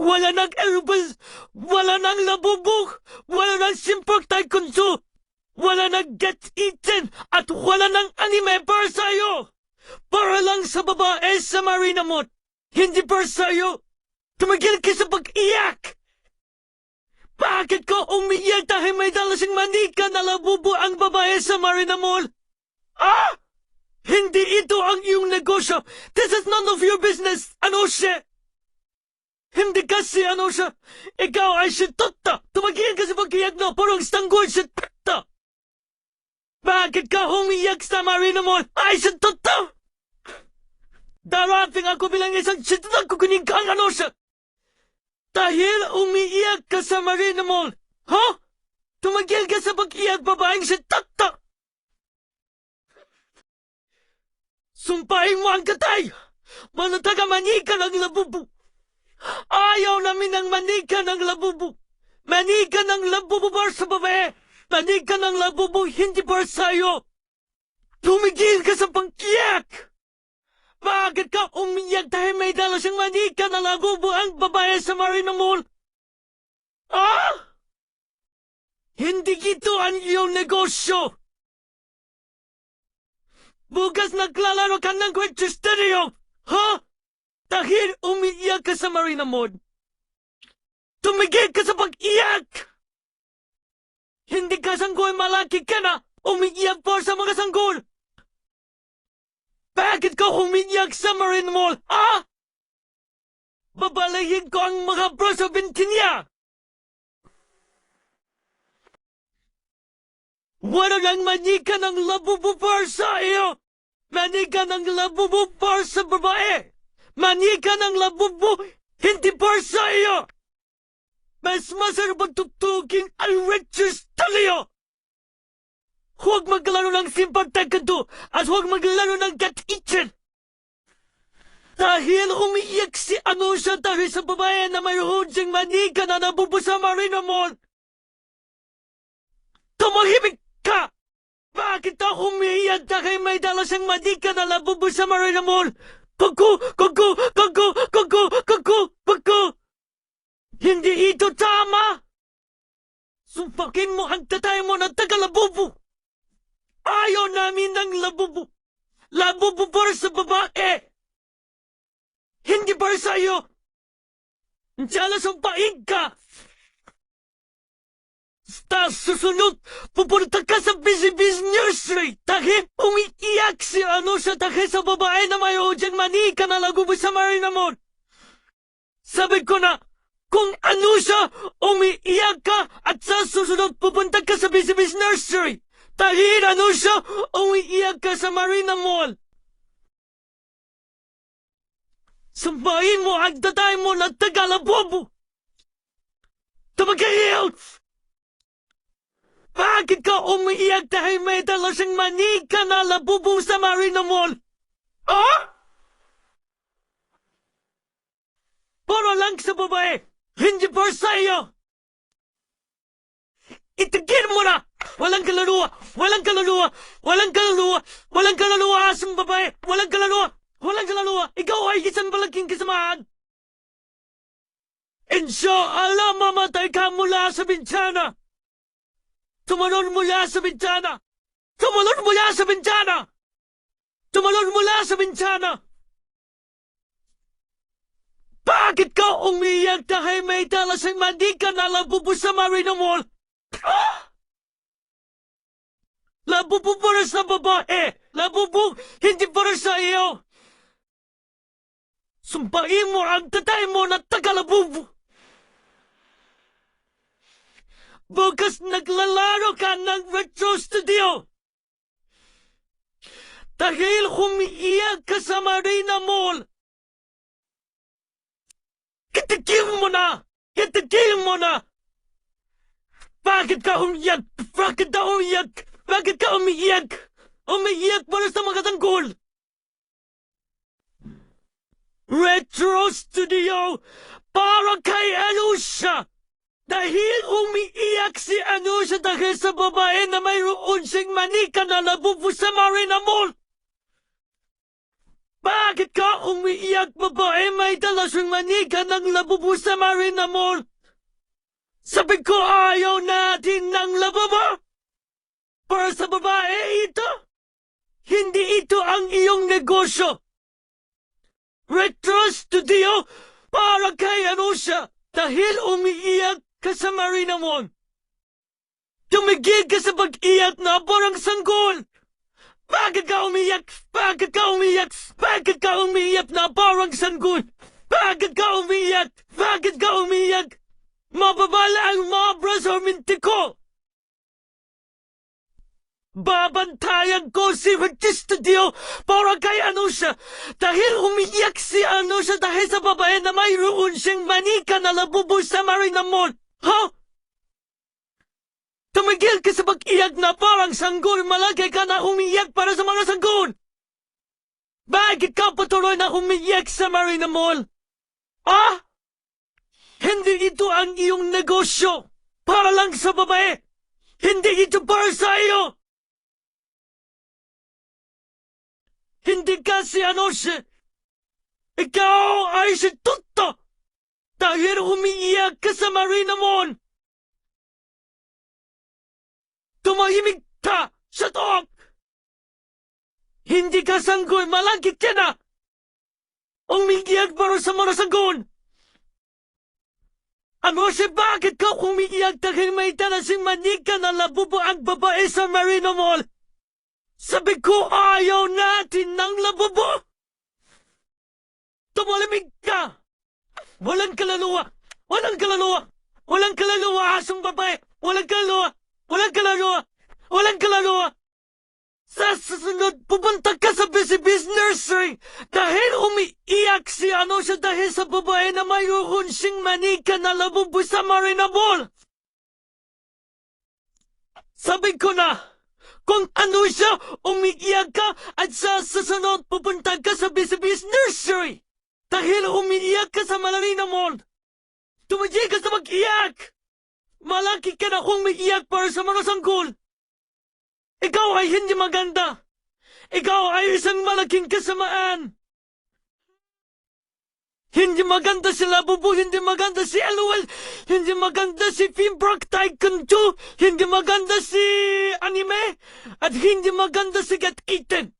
Wala nang Elvis, wala nang labubog, wala nang simpok taekwondo, wala nang get eaten, at wala nang anime para sa'yo. Para lang sa babae sa marina mo, hindi para sa'yo. Tumigil ka sa pag-iyak. Bakit ka umiyak dahil may dalasing manika na labubo ang babae sa marina mall? Ah! Hindi ito ang iyong negosyo. This is none of your business, Anosha. Hindi kasi, Anosha. Ikaw ay si Tata. Tumigil ka sa pag-iyak na parang stanggol si Tata. Bakit ka umiyak sa marina mall? Ay si Tata! Darating ako bilang isang situtang kukunin kang Anosha. Dahil umiiyak ka sa marina mall. Ha? Tumigil ka sa pag-iyak, babaeng si Tata. Sumpahin mo ang katay! Manataga manika ng labubu! Ayaw namin ng manika ng labubu! Manika ng labubu para sa babae! Manika ng labubu hindi para sa'yo! Tumigil ka sa pangkiyak! Bakit ka umiyak dahil may dala siyang manika na labubu ang babae sa marina mall? Ah! Hindi ito ang iyong negosyo! Bukas naglalaro ka ng Quench Stereo! Ha? Dahil umiiyak ka sa marina mode. Tumigil ka sa pag-iyak! Hindi ka sanggol, malaki ka na! Umiiyak po sa mga sanggol! Bakit ka umiiyak sa marina mall? Ha? Babalayin ko ang mga broso bintinya! Wala nang manika ng labubu para sa iyo! Manika ng labubu para sa babae! Manika ng labubu hindi para sa iyo! Mas masarap tutugin ang Richard Stalio! Huwag maglaro ng simple taekwondo at huwag maglaro ng gat-itchen! Dahil umiiyak si Anosha dahil sa babae na mayroon siyang manika na nabubu sa marina mall! Tumahimik ka! Bakit ako umiiyak dahil may dala siyang manika na labubo sa marina mall? Kuku! Kuku! Kuku! Kuku! Kuku! Kuku! Hindi ito tama! Sumpakin mo ang tatay mo na taga-labubo! Ayaw namin ng labubo! Labubo para sa babae! Hindi para sa iyo! Diyan sumpain ka! Sa susunod, pupunta ka sa Busy Nursery dahil umiiyak si Anosha dahil sa babae na may udyang manika na lagubo sa marina mall. Sabi ko na, kung Anosha, umiiyak ka at sa susunod pupunta ka sa Busy Nursery dahil Anosha, umiiyak ka sa marina mall. Sambahin mo ang tatay mo na taga-labubo. Tumagayot! Bakit ka umiiyak dahil may dala siyang manika na labubo sa marina mall? Ah? Para lang sa babae, hindi para sa iyo! Itigil mo na! Walang kaluluwa! Walang kaluluwa! Walang kaluluwa! Walang kaluluwa asang babae! Walang kaluluwa! Walang kaluluwa! Ikaw ay isang malaking kasamahan! Inshallah, mamatay ka mula sa bintana! Tumalon mula sa bintana! Tumalon mula sa bintana! Tumalon mula sa bintana! Bakit ka umiyak dahil may dala siyang manika na labubo sa marina mall? Ah! Labubo para sa babae! Labubo hindi para sa iyo! Sumpain mo ang tatay mo na taga-labubo! Bukas naglalaro ka ng Retro Studio! Dahil humiiyak ka sa Marina Mall! Kitigil mo na! Kitigil mo na! Bakit ka umiyak? Bakit ka umiyak? Bakit ka umiyak? Umiyak para sa mga tanggol! Retro Studio para kay Anosha! Dahil umiiyak si Anosha dahil sa babae na mayroon siyang manika na labubo sa Marina Mall! Bakit ka umiiyak, babae? May dala siyang manika ng labubo sa Marina Mall. Sabi ko ayaw natin ng labubo. Para sa babae ito. Hindi ito ang iyong negosyo. Retro Studio para kay Anusha dahil umiiyak ka sa Marina Mall. Tumigil ka sa pag-iyak na parang sanggol. Bakit ka umiyak? Bakit ka umiyak? Bakit ka umiyak na parang sanggol? Bakit ka umiyak? Bakit ka umiyak? Mababala ang mga brasorminti ko! Babantayan ko si Retro Studio para kay Anusha dahil umiyak si Anusha dahil sa babae na mayroon siyang manika na labubo sa Marina Mall. Ha? Tumigil ka sa pag-iyak na parang sanggol, malaki ka na umiyak para sa mga sanggol! Bakit ka patuloy na umiyak sa Marina Mall? Ah? Hindi ito ang iyong negosyo! Para lang sa babae! Hindi ito para sa iyo! Hindi ka si Anusha! Ikaw ay si Tutto! Dahil umiiyak ka sa Marina Mall! Tumahimik ka! Shut up! Hindi ka sanggol, malaki ka na! Umiiyak para sa mga sanggol! Anusha, bakit ka umiiyak dahil may dalasing manika na labubo ang babae sa Marina Mall? Sabi ko ayaw natin ng labubo! Tumalamig ka! Walang kaluluwa! Walang kaluluwa! Walang kaluluwa, asong babae! Walang kaluluwa! Walang kaluluwa! Walang kaluluwa! Sa susunod, pupunta ka sa Busy Nursery dahil umiiyak si Anusha dahil sa babae na mayroon siyang manika na labubo sa Marina Mall! Sabi ko na, kung Anusha, umiiyak ka at sa susunod, pupunta ka sa Busy Nursery dahil umiiyak ka sa Marina Mall! Tumigil ka sa mag-iyak! Malaki ka na umiiyak para sa mga sanggol! Ikaw ay hindi maganda! Ikaw ay isang malaking kasamaan! Hindi maganda si Labubu, hindi maganda si LOL, hindi maganda si Fimbrock Tycoon 2, hindi maganda si Anime, at hindi maganda si Get Eaten!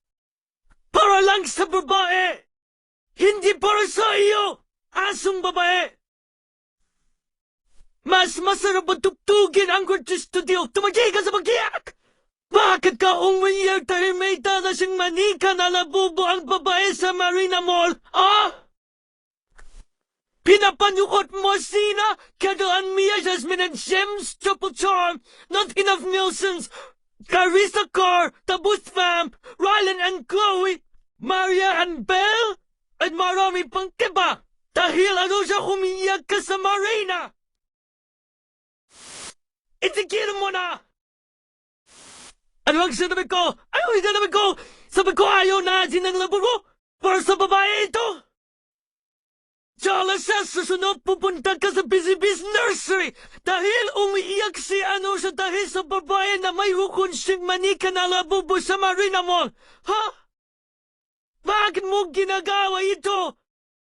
Para lang sa babae! Hindi para sa iyo, asong babae! Mas masarap matugtugin ang Retro Studio! Tumagay ka sa pag-iyak! Bakit ka umiyak dahil may dala siyang manika na labubo ang babae sa Marina Mall? Ah? Pinapanyukot mo sina? Kadaan Mia, Jasmine and Gems, Triple Charm, Not Enough Nilsons, Carissa Carr, The Boost Vamp, Rylan and Chloe, Maria and Belle, at marami pang kiba! Dahil ano siya umiyak ka sa Marina! Itigil mo na! Ano ang sinabi ko? Ano ang sinabi ko? Sabi ko ayaw natin ng labubo para sa babae ito! Tsala sa susunod pupunta ka sa Busy Nursery dahil umiiyak si Anusha dahil sa babae na may hukon siyang manika na labubo sa Marina Mall. Ha? Bakit mo ginagawa ito?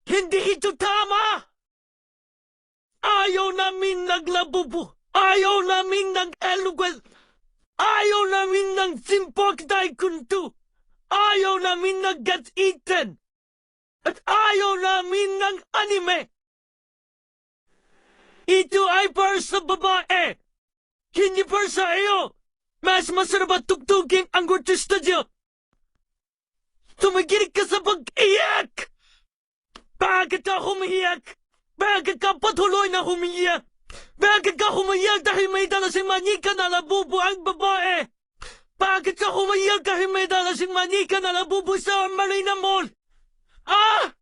Hindi ito tama! Ayaw namin naglabubo! Ayaw namin ng LOL! Ayaw namin ng Fimbrock Tycoon 2! Ayaw namin ng Get Eaten! At ayaw namin ng anime! Ito ay para sa babae! Hindi para sa iyo! Mas masarap at tugtugin ang Retro Studio! Tumigil ka sa pag-iyak! Bakit ka humiyak? Bakit ka patuloy na humiyak? Bakit ka humiyak dahil may dala siyang manika na labubo ang babae? Bakit ka humiyak dahil may dala siyang manika na labubo sa Marina Mall? Ah!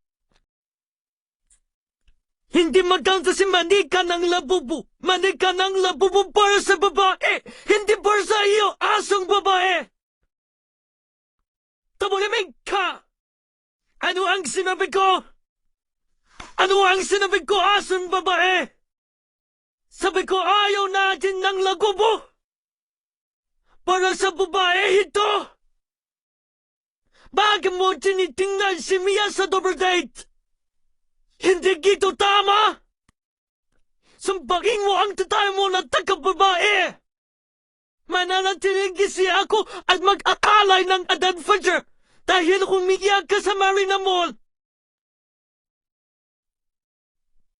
Hindi maganda si manika ng labubo. Manika ng labubo para sa babae. Hindi para sa iyo, asong babae. Tumulimig ka! Ano ang sinabi ko? Ano ang sinabi ko, asong babae? Sabi ko ayaw natin ng labubo. Para sa babae ito. Bakit mo tinitingnan si Mia sa double date? Hindi gito tama! Sampakin mo ang tatay mo na taga-babae! Mananatiling gisi ako at mag-akalay ng adventure dahil umiiyak ka sa Marina Mall!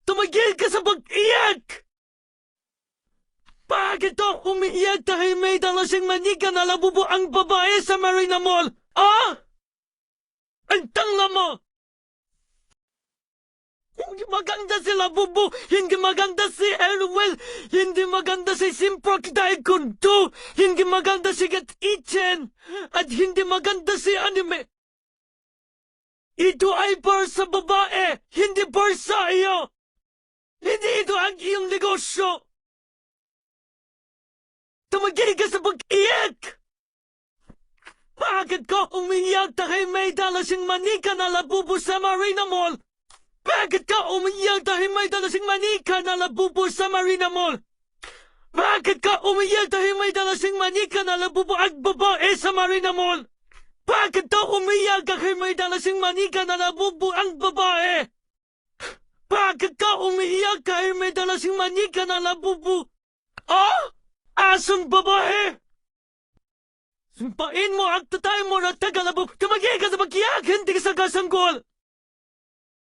Tumigil ka sa pag-iyak! Bakit ako umiiyak dahil may dala siyang manika na labubo ang babae sa Marina Mall? Ah? Ang tanga mo! Hindi maganda si Labubo, hindi maganda si Elwell, hindi maganda si Simprock dahil kunto, hindi maganda si Get Ichen, at hindi maganda si Anime. Ito ay para sa babae, hindi para sa iyo. Hindi ito ang iyong negosyo. Tumagil ka sa pag-iyak! Bakit ka umiiyak dahil may dala siyang manika na labubo sa Marina Mall? Bakit ka umiiyak dahil may dala siyang manika na labubo sa Marina Mall? Bakit ka umiiyak dahil may dala siyang manika na labubo ang babae sa Marina Mall? Bakit ka umiiyak dahil may dala siyang manika na labubo ang babae? Bakit ka umiiyak dahil may dala siyang manika na labubo? Ah? Asong babae? Sumpain mo ang tatay mo na tagalabog. Tumagay ka sa pag-iyak, hindi ka sa kasanggol.